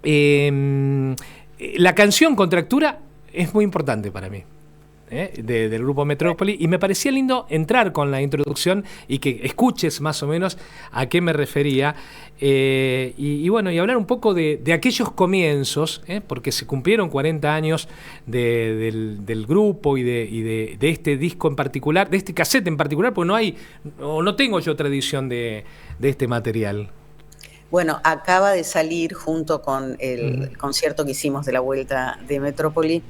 la canción Contractura es muy importante para mí. Del grupo Metrópoli, y me parecía lindo entrar con la introducción y que escuches más o menos a qué me refería, y bueno, y hablar un poco de aquellos comienzos, porque se cumplieron 40 años del grupo y de este disco en particular, de este cassette en particular, porque no tengo yo tradición de este material. Bueno, acaba de salir junto con el concierto que hicimos de la vuelta de Metrópoli,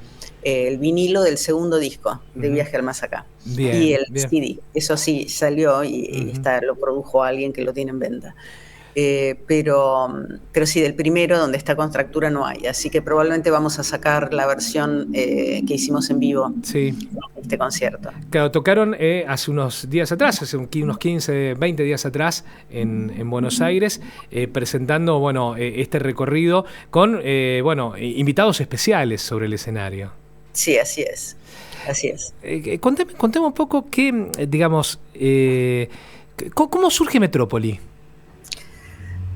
el vinilo del segundo disco de Viaje al Más Acá. Bien, y el bien. CD, eso sí, salió y lo produjo alguien que lo tiene en venta. Pero sí, del primero, donde está Contractura, no hay. Así que probablemente vamos a sacar la versión que hicimos en vivo en este concierto. Claro, tocaron hace unos días atrás, hace unos 15, 20 días atrás en Buenos Aires, presentando este recorrido con invitados especiales sobre el escenario. Sí, así es. Así es. Contemos un poco ¿cómo surge Metrópoli?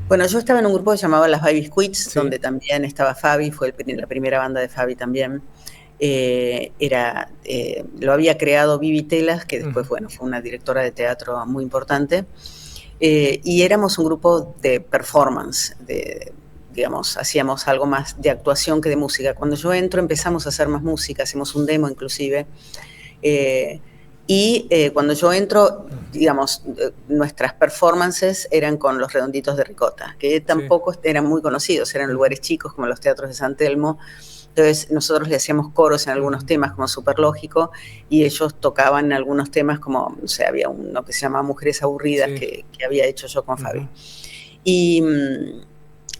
Bueno, yo estaba en un grupo que se llamaba Las Baby Squids, donde también estaba Fabi, fue la primera banda de Fabi también. Lo había creado Vivi Telas, que después fue una directora de teatro muy importante, y éramos un grupo de performance, hacíamos algo más de actuación que de música. Cuando yo entro empezamos a hacer más música, hacemos un demo inclusive, cuando yo entro, nuestras performances eran con Los Redonditos de Ricota, que tampoco eran muy conocidos, eran lugares chicos como los teatros de San Telmo. Entonces nosotros le hacíamos coros en algunos temas como Superlógico, y ellos tocaban en algunos temas como, había uno que se llamaba Mujeres Aburridas, que había hecho yo con Fabi. Y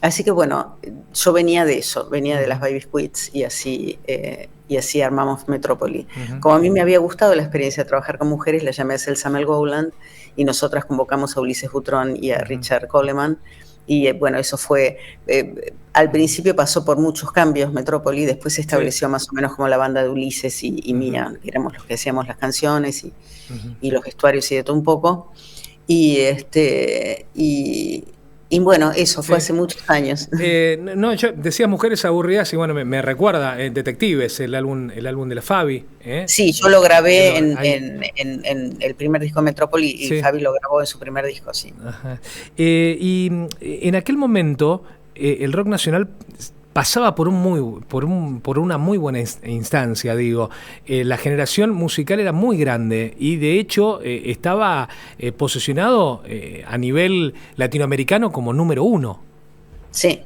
así que bueno, yo venía de eso, venía de las Baby Squids, y así armamos Metrópoli. Como a mí me había gustado la experiencia de trabajar con mujeres, la llamé a Selsa Melgowland, y nosotras convocamos a Ulises Butrón y a Richard Coleman. Y bueno, eso fue, al principio pasó por muchos cambios Metrópoli, después se estableció más o menos como la banda de Ulises y mía, que éramos los que hacíamos las canciones y los vestuarios y de todo un poco. Y bueno, eso fue hace muchos años. Yo decía Mujeres Aburridas y bueno, me recuerda Detectives, el álbum de la Fabi. Sí, yo lo grabé en el primer disco de Metrópoli y Fabi lo grabó en su primer disco, sí. Ajá. Y en aquel momento el rock nacional pasaba por una muy buena instancia, la generación musical era muy grande y de hecho estaba posicionado a nivel latinoamericano como número 1. Sí,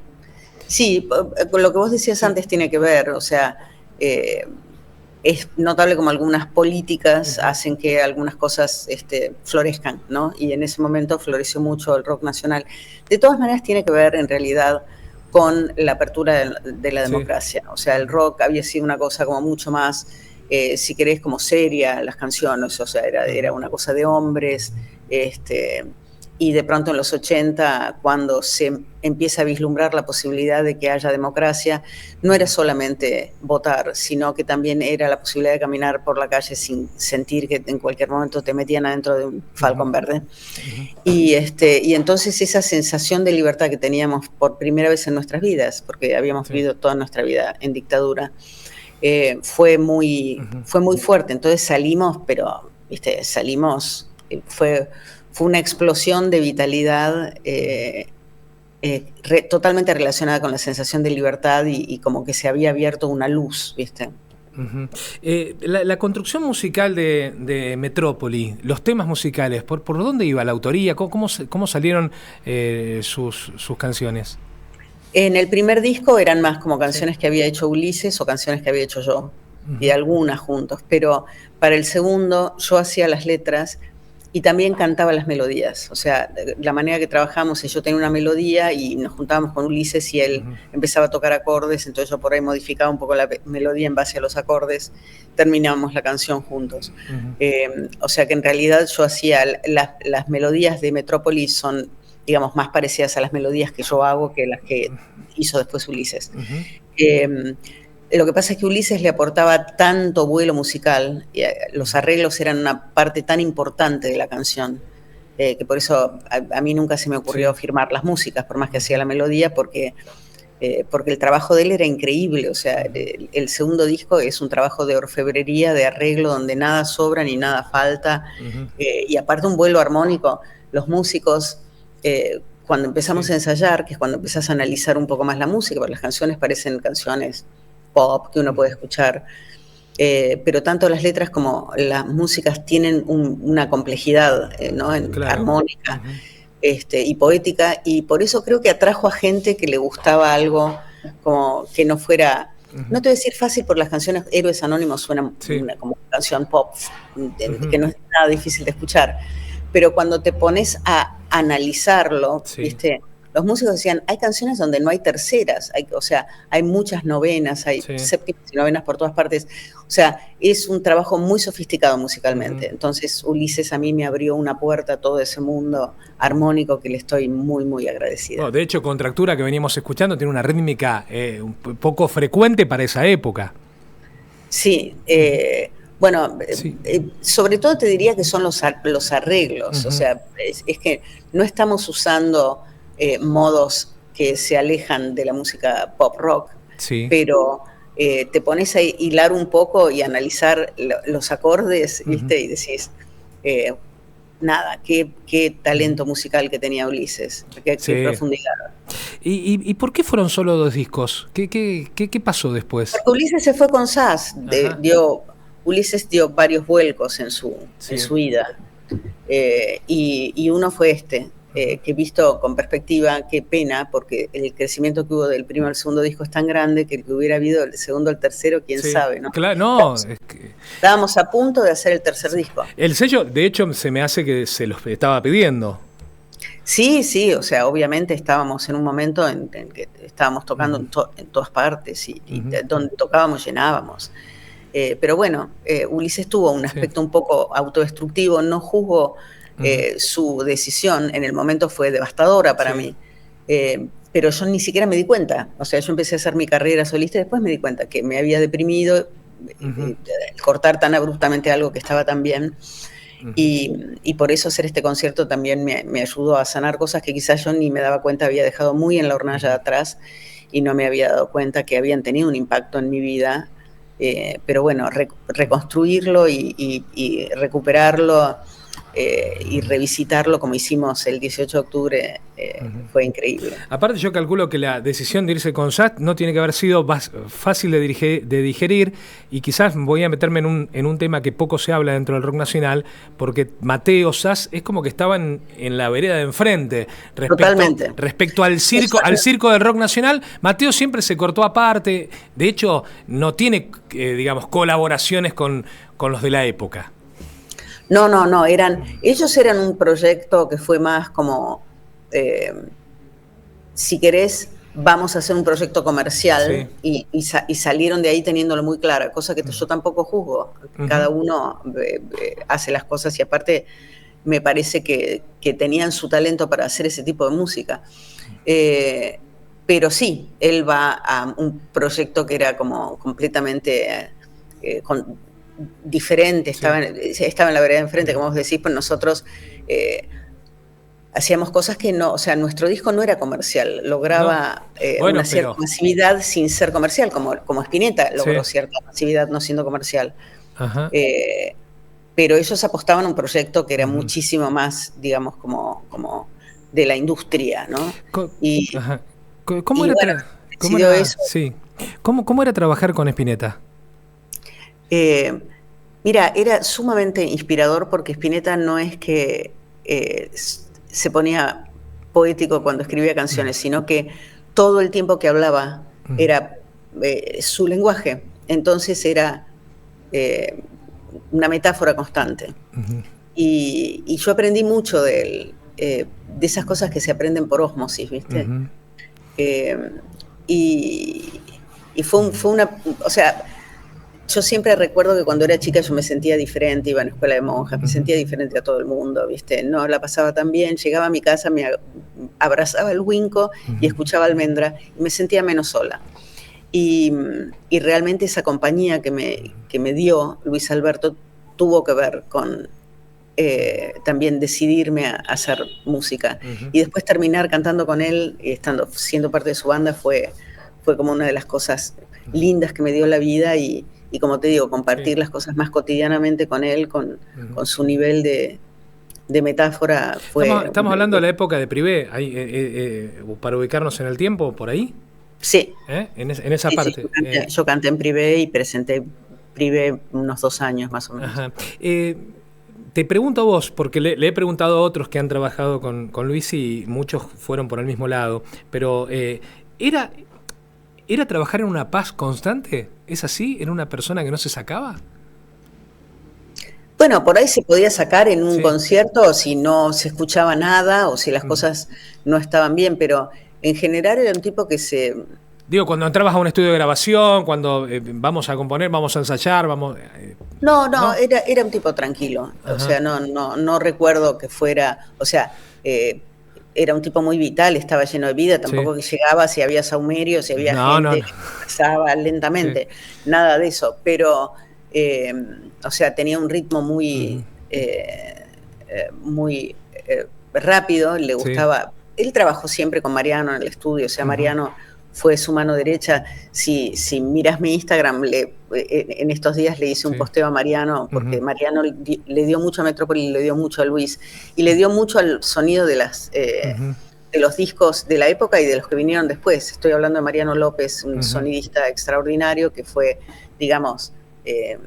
con lo que vos decías antes tiene que ver, es notable como algunas políticas hacen que algunas cosas florezcan, ¿no? Y en ese momento floreció mucho el rock nacional. De todas maneras tiene que ver en realidad con la apertura de la democracia. El rock había sido una cosa como mucho más, si querés, como seria, las canciones, era una cosa de hombres, y de pronto en los 80, cuando se empieza a vislumbrar la posibilidad de que haya democracia, no era solamente votar, sino que también era la posibilidad de caminar por la calle sin sentir que en cualquier momento te metían adentro de un falcón verde. Y entonces esa sensación de libertad que teníamos por primera vez en nuestras vidas, porque habíamos vivido toda nuestra vida en dictadura, fue muy fuerte. Entonces salimos, fue una explosión de vitalidad totalmente relacionada con la sensación de libertad y como que se había abierto una luz, ¿viste? La construcción musical de Metrópoli, los temas musicales, ¿por dónde iba la autoría? ¿Cómo salieron sus canciones? En el primer disco eran más como canciones que había hecho Ulises o canciones que había hecho yo, y algunas juntos, pero para el segundo yo hacía las letras y también cantaba las melodías. La manera que trabajamos es yo tenía una melodía y nos juntábamos con Ulises y él empezaba a tocar acordes, entonces yo por ahí modificaba un poco la melodía en base a los acordes, terminábamos la canción juntos. Que en realidad yo hacía las melodías de Metrópoli son, digamos, más parecidas a las melodías que yo hago que las que hizo después Ulises. Lo que pasa es que Ulises le aportaba tanto vuelo musical, y los arreglos eran una parte tan importante de la canción, que por eso a mí nunca se me ocurrió firmar las músicas, por más que hacía la melodía, porque porque el trabajo de él era increíble, o sea, el segundo disco es un trabajo de orfebrería, de arreglo, donde nada sobra ni nada falta, y aparte un vuelo armónico. Los músicos, cuando empezamos a ensayar, que es cuando empezás a analizar un poco más la música, porque las canciones parecen canciones pop que uno puede escuchar, pero tanto las letras como las músicas tienen una complejidad, ¿no? Claro. Armónica. Y poética, y por eso creo que atrajo a gente que le gustaba algo como que no fuera, no te voy a decir fácil, porque las canciones Héroes Anónimos suenan como una canción pop, que no es nada difícil de escuchar, pero cuando te pones a analizarlo, ¿viste? Los músicos decían, hay canciones donde no hay terceras, o sea, hay muchas novenas, hay séptimas y novenas por todas partes, o sea, es un trabajo muy sofisticado musicalmente. Entonces Ulises a mí me abrió una puerta a todo ese mundo armónico que le estoy muy, muy agradecida. No, de hecho, Contractura, que veníamos escuchando, tiene una rítmica un poco frecuente para esa época. Sí, bueno, sobre todo te diría que son los arreglos, o sea, es que no estamos usando modos que se alejan de la música pop rock, pero te pones a hilar un poco y analizar los acordes, ¿viste? Y decís, nada, qué talento musical que tenía Ulises, qué profundidad. ¿Y por qué fueron solo 2 discos? ¿Qué pasó después? Porque Ulises se fue con Sass, Ulises dio varios vuelcos en su vida, y uno fue que visto con perspectiva, qué pena, porque el crecimiento que hubo del primero al segundo disco es tan grande que el que hubiera habido del segundo al tercero, quién sabe, ¿no? Claro, no. Estábamos a punto de hacer el tercer disco. El sello, de hecho, se me hace que se los estaba pidiendo. Sí, o sea, obviamente estábamos en un momento en que estábamos tocando en todas partes y donde tocábamos llenábamos. Pero bueno, Ulises tuvo un aspecto un poco autodestructivo, no juzgo su decisión, en el momento fue devastadora para mí, pero yo ni siquiera me di cuenta, o sea, yo empecé a hacer mi carrera solista y después me di cuenta que me había deprimido cortar tan abruptamente algo que estaba tan bien, y por eso hacer este concierto también me ayudó a sanar cosas que quizás yo ni me daba cuenta, había dejado muy en la hornalla de atrás y no me había dado cuenta que habían tenido un impacto en mi vida, pero bueno, reconstruirlo y recuperarlo y revisitarlo como hicimos el 18 de octubre fue increíble. Aparte yo calculo que la decisión de irse con Sass no tiene que haber sido fácil de digerir, y quizás voy a meterme en un tema que poco se habla dentro del rock nacional, porque Mateo Sass es como que estaban en la vereda de enfrente respecto al circo del rock nacional. Mateo siempre se cortó aparte, de hecho no tiene digamos colaboraciones con los de la época. No, ellos eran un proyecto que fue más como, si querés, vamos a hacer un proyecto comercial, y salieron de ahí teniéndolo muy claro, cosa que yo tampoco juzgo, cada uno hace las cosas, y aparte me parece que tenían su talento para hacer ese tipo de música. Pero sí, él va a un proyecto que era como completamente diferente, estaba en la vereda de enfrente, como vos decís, pero nosotros hacíamos cosas que no, o sea, nuestro disco no era comercial, lograba una cierta masividad sin ser comercial, como Spinetta logró cierta masividad no siendo comercial. Pero ellos apostaban a un proyecto que era muchísimo más, digamos, como de la industria, ¿no? ¿Cómo era trabajar con Spinetta? Mira, era sumamente inspirador, porque Spinetta no es que se ponía poético cuando escribía canciones, sino que todo el tiempo que hablaba era su lenguaje, entonces era una metáfora constante. Y yo aprendí mucho de esas cosas que se aprenden por ósmosis, ¿viste? Y fue una, o sea, yo siempre recuerdo que cuando era chica yo me sentía diferente, iba a una escuela de monjas, me sentía diferente a todo el mundo, ¿viste? No la pasaba tan bien, llegaba a mi casa, me abrazaba el Winco y escuchaba Almendra y me sentía menos sola. Y realmente esa compañía que me dio Luis Alberto tuvo que ver con también decidirme a hacer música. Y después terminar cantando con él y siendo parte de su banda fue fue como una de las cosas lindas que me dio la vida y como te digo, compartir las cosas más cotidianamente con él, con su nivel de metáfora fue... Estamos hablando de la época de Privé, para ubicarnos en el tiempo, por ahí. Sí. En esa parte. Sí, yo canté en Privé y presenté Privé unos 2 años más o menos. Ajá. Te pregunto a vos, porque le he preguntado a otros que han trabajado con Luis y muchos fueron por el mismo lado, pero ¿era trabajar en una paz constante? ¿Es así? ¿Era una persona que no se sacaba? Bueno, por ahí se podía sacar en un concierto si no se escuchaba nada o si las cosas no estaban bien, pero en general era un tipo que se... Digo, cuando entrabas a un estudio de grabación, cuando vamos a componer, vamos a ensayar, vamos... No, era un tipo tranquilo. Ajá. O sea, no recuerdo que fuera... O sea, era un tipo muy vital, estaba lleno de vida, tampoco que llegaba si había saumerio, si había gente que pasaba lentamente, nada de eso, pero... o sea, tenía un ritmo muy rápido, le gustaba... Él trabajó siempre con Mariano en el estudio, o sea, Mariano fue su mano derecha. Si miras mi Instagram, en estos días le hice un posteo a Mariano, porque Mariano le dio mucho a Metrópoli, le dio mucho a Luis, y le dio mucho al sonido de los discos de la época y de los que vinieron después. Estoy hablando de Mariano López, un sonidista extraordinario que fue, digamos... que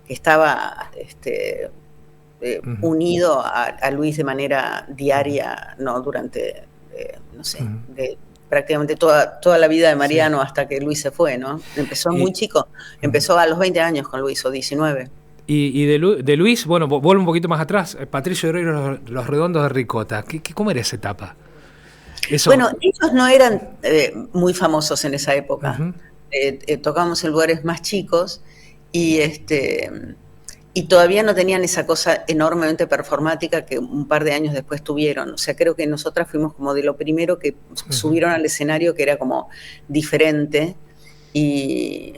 estaba unido a Luis de manera diaria, ¿no? Durante, no sé, prácticamente toda la vida de Mariano hasta que Luis se fue, ¿no? Empezó muy chico, empezó a los 20 años con Luis, o 19. Y de Luis, bueno, vuelvo un poquito más atrás, Patricio Guerrero y los Redondos de Ricota, ¿cómo era esa etapa? Eso... Bueno, ellos no eran muy famosos en esa época. Tocábamos en lugares más chicos, y todavía no tenían esa cosa enormemente performática que un par de años después tuvieron. O sea, creo que nosotras fuimos como de lo primero que subieron al escenario, que era como diferente, y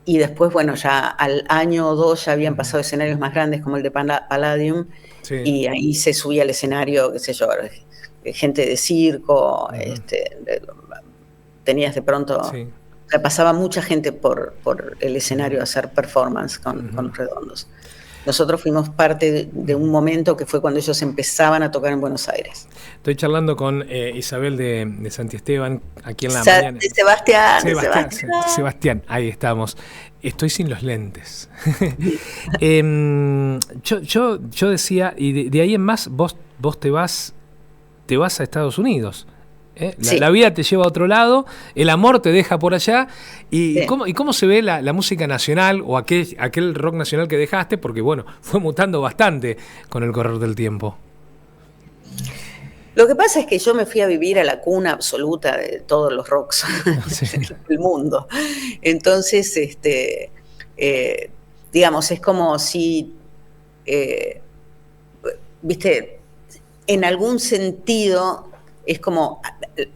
después, bueno, ya al año o 2 ya habían pasado escenarios más grandes como el de Palladium, y ahí se subía al escenario, qué sé yo, gente de circo, tenías de pronto... O sea, pasaba mucha gente por el escenario a hacer performance con los Redondos. Nosotros fuimos parte de un momento que fue cuando ellos empezaban a tocar en Buenos Aires. Estoy charlando con Isabel de Santiesteban, aquí en la mañana. Sebastián, ahí estamos. Estoy sin los lentes. Yo decía, y de ahí en más, vos te vas a Estados Unidos. La vida te lleva a otro lado, el amor te deja por allá. ¿Y cómo se ve la música nacional o aquel rock nacional que dejaste? Porque, bueno, fue mutando bastante con el correr del tiempo. Lo que pasa es que yo me fui a vivir a la cuna absoluta de todos los rocks del mundo. Entonces, digamos, es como si, viste, en algún sentido... Es como,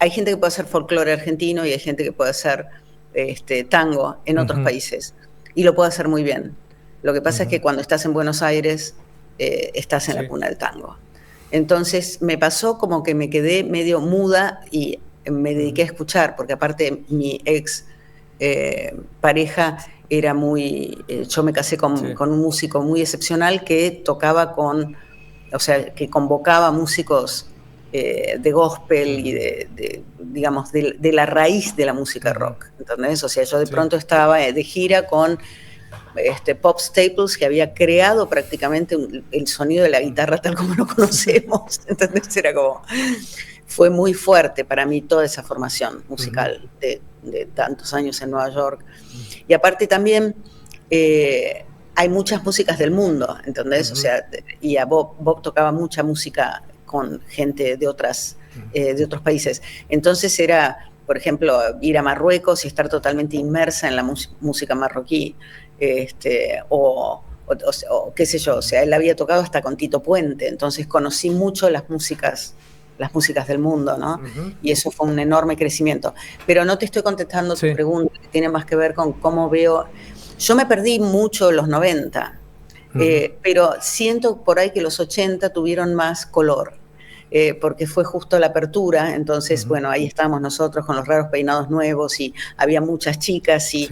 hay gente que puede hacer folclore argentino y hay gente que puede hacer tango en otros países. Y lo puede hacer muy bien. Lo que pasa es que cuando estás en Buenos Aires, estás en la cuna del tango. Entonces me pasó como que me quedé medio muda y me dediqué a escuchar, porque aparte mi ex pareja era muy... yo me casé con un músico muy excepcional que tocaba o sea, que convocaba músicos... de gospel y digamos, de la raíz de la música rock, ¿entendés? O sea, yo de pronto estaba de gira con Pop Staples, que había creado prácticamente el sonido de la guitarra tal como lo conocemos, ¿entendés? Era como... Fue muy fuerte para mí toda esa formación musical de tantos años en Nueva York. Y aparte también... hay muchas músicas del mundo, ¿entendés? O sea, y a Bob tocaba mucha música con gente de otros países. Entonces era, por ejemplo, ir a Marruecos y estar totalmente inmersa en la música marroquí, o qué sé yo, o sea, él había tocado hasta con Tito Puente, entonces conocí mucho las músicas del mundo, ¿no? Y eso fue un enorme crecimiento. Pero no te estoy contestando tu pregunta, que tiene más que ver con cómo veo... Yo me perdí mucho los 90, pero siento por ahí que los 80 tuvieron más color. porque fue justo la apertura, entonces, bueno, ahí estábamos nosotros con los raros peinados nuevos y había muchas chicas y,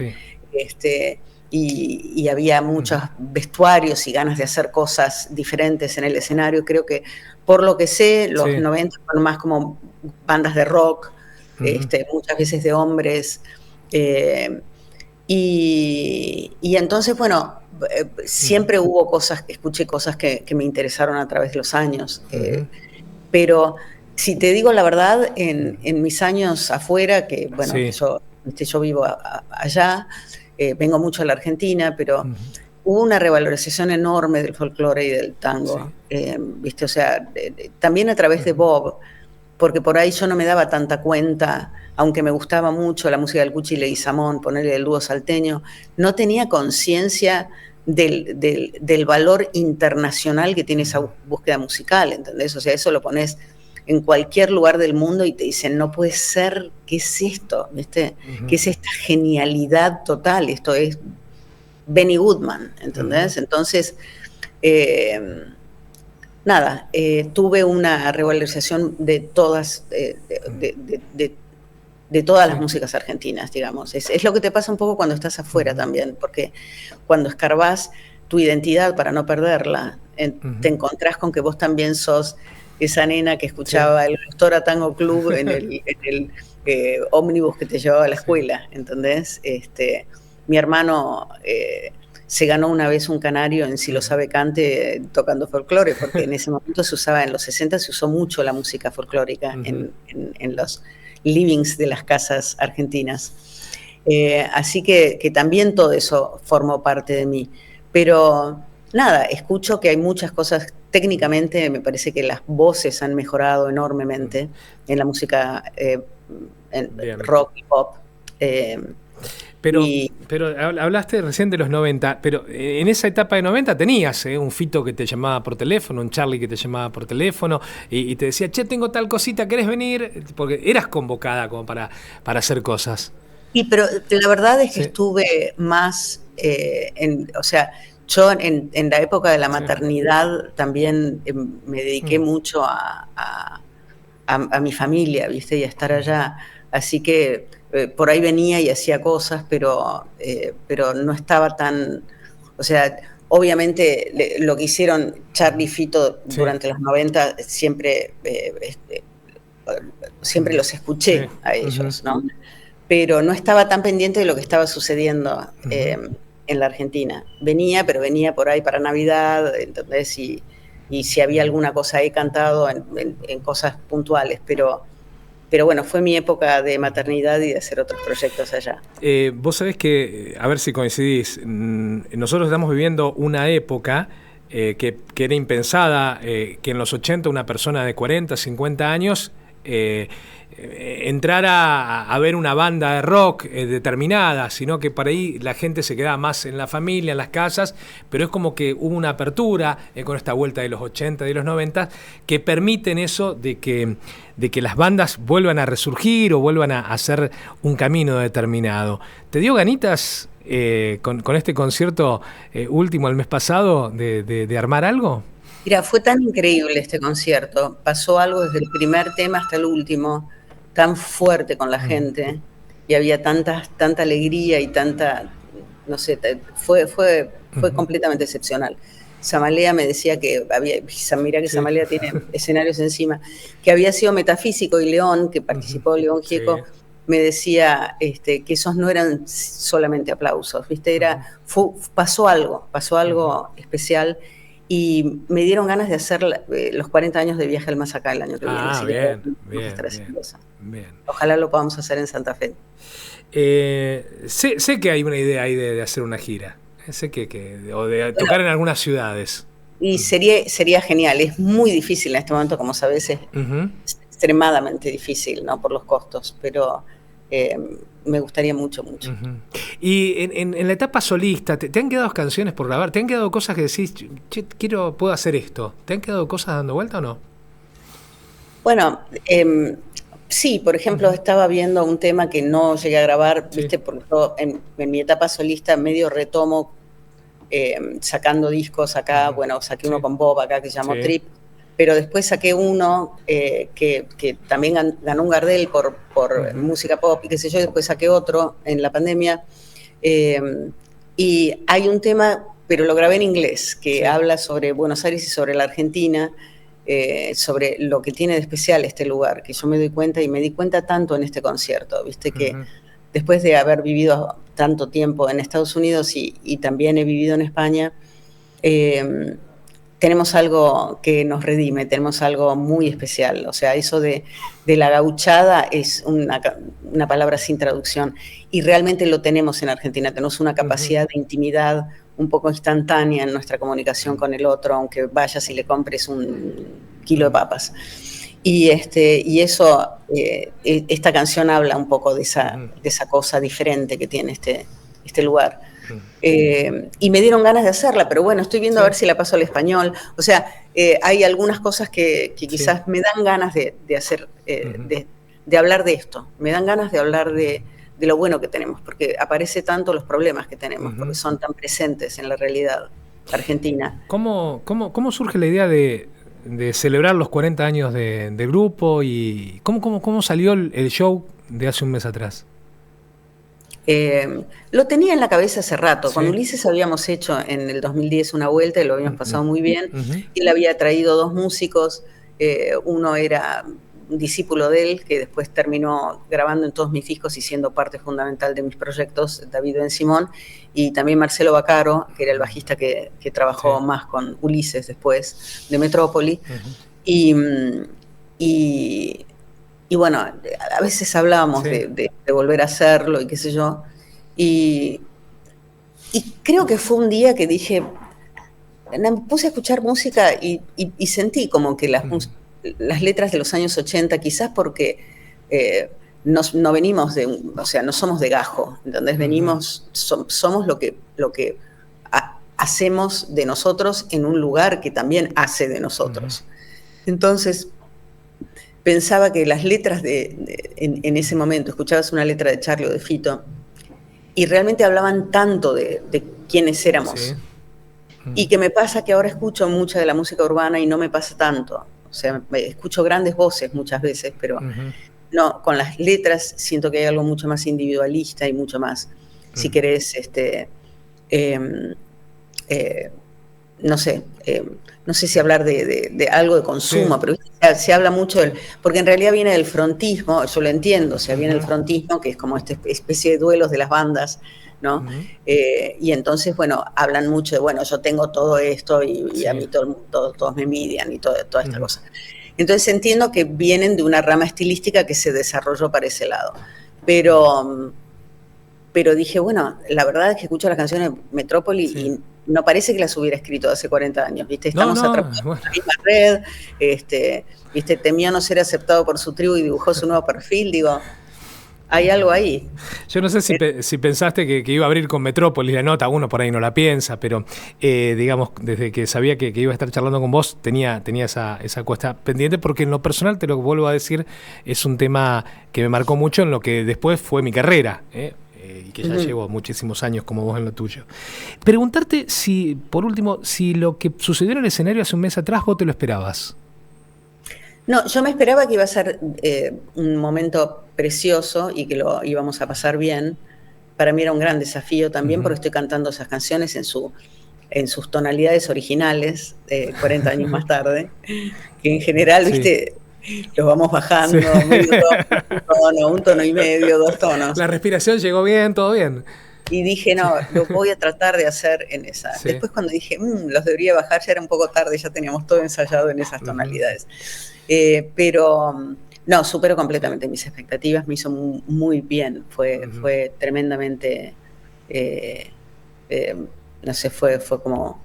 y había muchos vestuarios y ganas de hacer cosas diferentes en el escenario. Creo que, por lo que sé, los 90 fueron más como bandas de rock, muchas veces de hombres, y entonces, bueno, siempre hubo cosas, escuché cosas que me interesaron a través de los años, pero si te digo la verdad, en mis años afuera, que bueno, que yo vivo allá, vengo mucho a la Argentina, pero hubo una revalorización enorme del folclore y del tango, ¿viste? O sea, también a través de Bob, porque por ahí yo no me daba tanta cuenta, aunque me gustaba mucho la música del Cuchi Leguizamón, ponerle el dúo salteño, no tenía conciencia del valor internacional que tiene esa búsqueda musical, ¿entendés? O sea, eso lo pones en cualquier lugar del mundo y te dicen, no puede ser, ¿qué es esto? ¿Viste? ¿Qué es esta genialidad total? Esto es Benny Goodman, ¿entendés? Entonces, nada, tuve una revalorización de todas, de todas las músicas argentinas, digamos. Es lo que te pasa un poco cuando estás afuera también, porque cuando escarbás tu identidad para no perderla, te encontrás con que vos también sos esa nena que escuchaba el Rostora Tango Club en el ómnibus que te llevaba a la escuela, ¿entendés? Mi hermano se ganó una vez un canario en Si lo sabe cante tocando folclore, porque en ese momento se usaba, en los 60 se usó mucho la música folclórica en los livings de las casas argentinas. Así que también todo eso formó parte de mí. Pero nada, escucho que hay muchas cosas, técnicamente me parece que las voces han mejorado enormemente en la música rock y pop. Pero hablaste recién de los 90, pero en esa etapa de 90 tenías un Fito que te llamaba por teléfono, un Charlie que te llamaba por teléfono y te decía, che, tengo tal cosita, ¿querés venir? Porque eras convocada como para hacer cosas. Sí, pero la verdad es que estuve más, o sea, yo en la época de la maternidad también me dediqué mucho a mi familia, ¿viste? Y a estar allá. Así que por ahí venía y hacía cosas, pero no estaba tan... O sea, obviamente lo que hicieron Charlie y Fito durante los 90 siempre los escuché a ellos, ¿no? Pero no estaba tan pendiente de lo que estaba sucediendo en la Argentina. Venía, pero venía por ahí para Navidad, ¿entendés? Y si había alguna cosa he cantado en cosas puntuales, pero bueno, fue mi época de maternidad y de hacer otros proyectos allá. Vos sabés que, a ver si coincidís, nosotros estamos viviendo una época que era impensada, que en los 80 una persona de 40, 50 años entrara a ver una banda de rock determinada, sino que por ahí la gente se quedaba más en la familia, en las casas, pero es como que hubo una apertura con esta vuelta de los 80 y de los 90 que permiten eso de que las bandas vuelvan a resurgir o vuelvan a hacer un camino determinado. ¿Te dio ganitas con este concierto último el mes pasado de armar algo? Mira, fue tan increíble este concierto, pasó algo desde el primer tema hasta el último, tan fuerte con la gente, y había tanta alegría y tanta, no sé, fue completamente excepcional. Samalea me decía que mira que Samalea tiene escenarios encima, que había sido Metafísico y León, que participó León Gieco, me decía que esos no eran solamente aplausos, ¿viste? Pasó algo especial. Y me dieron ganas de hacer los 40 años de Viaje al Más Acá el año que viene. Bien. Ojalá lo podamos hacer en Santa Fe. Sé que hay una idea ahí de hacer una gira. Sé o de tocar en algunas ciudades. Y sería genial. Es muy difícil en este momento, como sabes, es extremadamente difícil, ¿no? Por los costos, pero... me gustaría mucho. Y en la etapa solista, ¿te han quedado canciones por grabar? ¿Te han quedado cosas que decís, che, puedo hacer esto? ¿Te han quedado cosas dando vuelta o no? Bueno, sí, por ejemplo, estaba viendo un tema que no llegué a grabar, ¿viste? Porque yo en mi etapa solista medio retomo sacando discos acá, bueno, saqué uno con Bob acá que se llamó Trip, pero después saqué uno que también ganó un Gardel por música pop y qué sé yo, y después saqué otro en la pandemia. Y hay un tema, pero lo grabé en inglés, que habla sobre Buenos Aires y sobre la Argentina, sobre lo que tiene de especial este lugar, que yo me doy cuenta, y me di cuenta tanto en este concierto, viste, que después de haber vivido tanto tiempo en Estados Unidos y también he vivido en España, tenemos algo que nos redime, tenemos algo muy especial. O sea, eso de la gauchada es una palabra sin traducción, y realmente lo tenemos en Argentina. Tenemos una capacidad de intimidad un poco instantánea en nuestra comunicación con el otro, aunque vayas y le compres un kilo de papas. Y eso, esta canción habla un poco de esa cosa diferente que tiene este lugar. Y me dieron ganas de hacerla, pero bueno, estoy viendo a ver si la paso al español. O sea, hay algunas cosas que quizás me dan ganas de hacer, de hablar de esto. Me dan ganas de hablar de lo bueno que tenemos, porque aparece tanto los problemas que tenemos, porque son tan presentes en la realidad argentina. ¿Cómo surge la idea de celebrar los 40 años del grupo, y cómo salió el show de hace un mes atrás? Lo tenía en la cabeza hace rato. Con Ulises habíamos hecho en el 2010 una vuelta y lo habíamos pasado muy bien. Y él había traído 2 músicos. Uno era un discípulo de él, que después terminó grabando en todos mis discos y siendo parte fundamental de mis proyectos, David Ben Simón, y también Marcelo Baccaro, que era el bajista que trabajó más con Ulises después, de Metrópoli. Y bueno, a veces hablábamos de volver a hacerlo y qué sé yo. Y creo que fue un día que dije, me puse a escuchar música y sentí como que las letras de los años 80, quizás porque no venimos o sea, no somos de gajo, ¿entendés? Venimos, somos lo que hacemos de nosotros en un lugar que también hace de nosotros. Entonces, pensaba que las letras en ese momento, escuchabas una letra de Charly o de Fito, y realmente hablaban tanto de quiénes éramos. Y que me pasa que ahora escucho mucha de la música urbana y no me pasa tanto. O sea, escucho grandes voces muchas veces, pero no, con las letras siento que hay algo mucho más individualista y mucho más, si querés, no sé si hablar de algo de consumo, pero se habla mucho porque en realidad viene del frontismo, yo lo entiendo, o sea, viene el frontismo, que es como esta especie de duelos de las bandas, ¿no? Y entonces, bueno, hablan mucho de, bueno, yo tengo todo esto y a mí todos me envidian y toda esta cosa. Entonces entiendo que vienen de una rama estilística que se desarrolló para ese lado. Pero dije, bueno, la verdad es que escucho las canciones de Metrópoli y no parece que las hubiera escrito hace 40 años, ¿viste? Estamos atrapados en la misma red, ¿viste? Temió no ser aceptado por su tribu y dibujó su nuevo perfil, digo, hay algo ahí. Yo no sé si pensaste que iba a abrir con Metrópolis la nota, uno por ahí no la piensa, pero digamos, desde que sabía que iba a estar charlando con vos, tenía esa cuesta pendiente, porque en lo personal, te lo vuelvo a decir, es un tema que me marcó mucho en lo que después fue mi carrera, y que ya llevo muchísimos años como vos en lo tuyo. Preguntarte por último, si lo que sucedió en el escenario hace un mes atrás vos te lo esperabas. No, yo me esperaba que iba a ser un momento precioso y que lo íbamos a pasar bien. Para mí era un gran desafío también, porque estoy cantando esas canciones en sus tonalidades originales, 40 años más tarde, que en general, viste, los vamos bajando, un tono y medio, 2 tonos. La respiración llegó bien, todo bien. Y dije, no, lo voy a tratar de hacer en esa. Después cuando dije, los debería bajar, ya era un poco tarde, ya teníamos todo ensayado en esas tonalidades. Pero no, superó completamente mis expectativas, me hizo muy bien, fue tremendamente, no sé, fue como,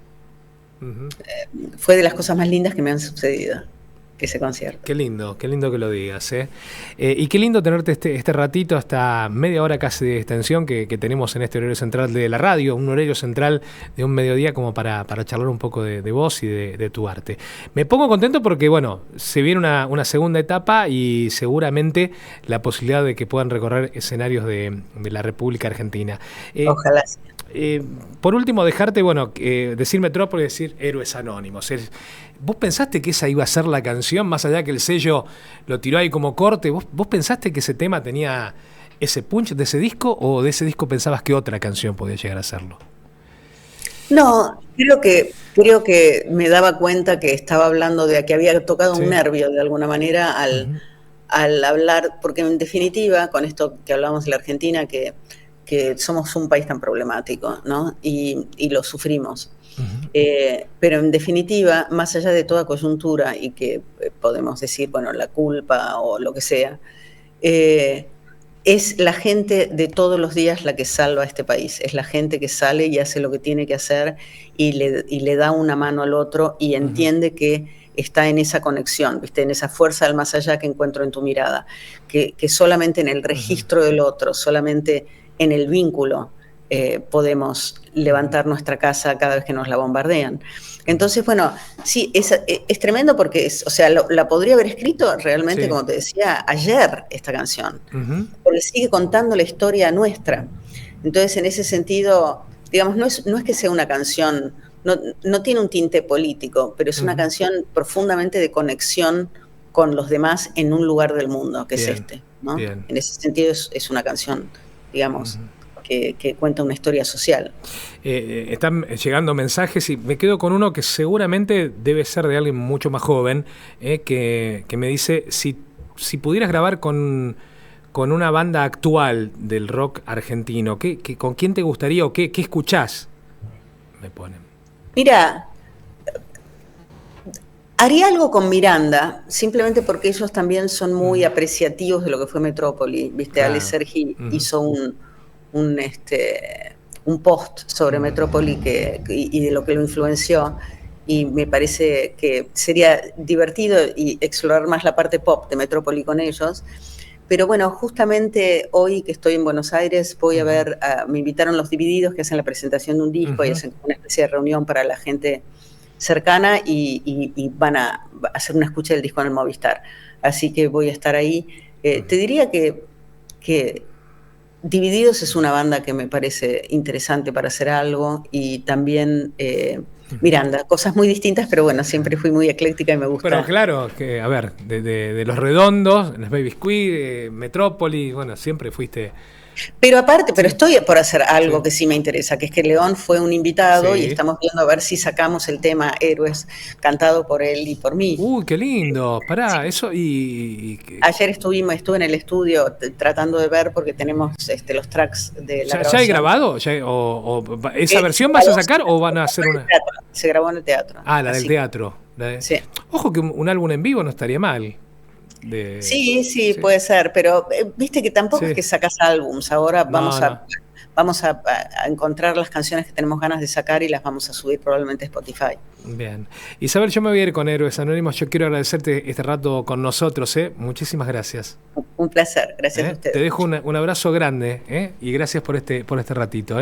fue de las cosas más lindas que me han sucedido, ese concierto. Qué lindo que lo digas, y qué lindo tenerte este ratito, hasta media hora casi de extensión que tenemos en este horario central de la radio, un horario central de un mediodía como para charlar un poco de vos y de tu arte. Me pongo contento porque, bueno, se viene una segunda etapa y seguramente la posibilidad de que puedan recorrer escenarios de la República Argentina. Ojalá. Por último, dejarte, bueno, decir Metrópoli, decir Héroes Anónimos. ¿Vos pensaste que esa iba a ser la canción, más allá que el sello lo tiró ahí como corte? ¿Vos pensaste que ese tema tenía ese punch de ese disco, o de ese disco pensabas que otra canción podía llegar a serlo? No, creo que me daba cuenta que estaba hablando de que había tocado un nervio de alguna manera al hablar, porque en definitiva, con esto que hablamos de la Argentina, que somos un país tan problemático, ¿no? Y lo sufrimos. Pero en definitiva, más allá de toda coyuntura y que podemos decir, bueno, la culpa o lo que sea, es la gente de todos los días la que salva a este país. Es la gente que sale y hace lo que tiene que hacer y le da una mano al otro y entiende que está en esa conexión, ¿viste? En esa fuerza del más allá que encuentro en tu mirada, que solamente en el registro del otro, solamente en el vínculo, podemos levantar nuestra casa cada vez que nos la bombardean. Entonces, bueno, sí, es tremendo porque, o sea, la podría haber escrito realmente, como te decía, ayer esta canción, porque sigue contando la historia nuestra. Entonces, en ese sentido, digamos, no es que sea una canción, no tiene un tinte político, pero es una canción profundamente de conexión con los demás en un lugar del mundo, que es este, ¿no? En ese sentido es una canción, digamos, que cuenta una historia social. Están llegando mensajes y me quedo con uno que seguramente debe ser de alguien mucho más joven, que me dice, si pudieras grabar con una banda actual del rock argentino, ¿con quién te gustaría o qué escuchás? Me ponen. Mira, haría algo con Miranda, simplemente porque ellos también son muy apreciativos de lo que fue Metrópoli, ¿viste? Claro. Ale Sergi hizo un post sobre Metrópoli y de lo que lo influenció, y me parece que sería divertido y explorar más la parte pop de Metrópoli con ellos. Pero bueno, justamente hoy que estoy en Buenos Aires voy a ver, me invitaron los Divididos, que hacen la presentación de un disco y hacen una especie de reunión para la gente cercana y van a hacer una escucha del disco en el Movistar. Así que voy a estar ahí. Te diría que Divididos es una banda que me parece interesante para hacer algo, y también Miranda, cosas muy distintas, pero bueno, siempre fui muy ecléctica y me gusta. Pero claro, que a ver, de Los Redondos, los Baby Squid, Metrópoli, bueno, siempre fuiste... Pero aparte, estoy por hacer algo que sí me interesa, que es que León fue un invitado y estamos viendo a ver si sacamos el tema Héroes, cantado por él y por mí. Uy, qué lindo, pará, eso Ayer estuve en el estudio tratando de ver, porque tenemos los tracks de la grabación. ¿Ya hay grabado? ¿Esa versión vas a sacar o van a hacer una...? Se grabó en el teatro. Ah, la del teatro. Sí. Ojo que un álbum en vivo no estaría mal. Sí, puede ser, pero viste que tampoco es que sacas álbums. Ahora vamos a encontrar las canciones que tenemos ganas de sacar y las vamos a subir probablemente a Spotify. Bien. Isabel, yo me voy a ir con Héroes Anónimos. Yo quiero agradecerte este rato con nosotros. Muchísimas gracias. Un placer, gracias a ustedes. Te dejo un abrazo grande, y gracias por este ratito.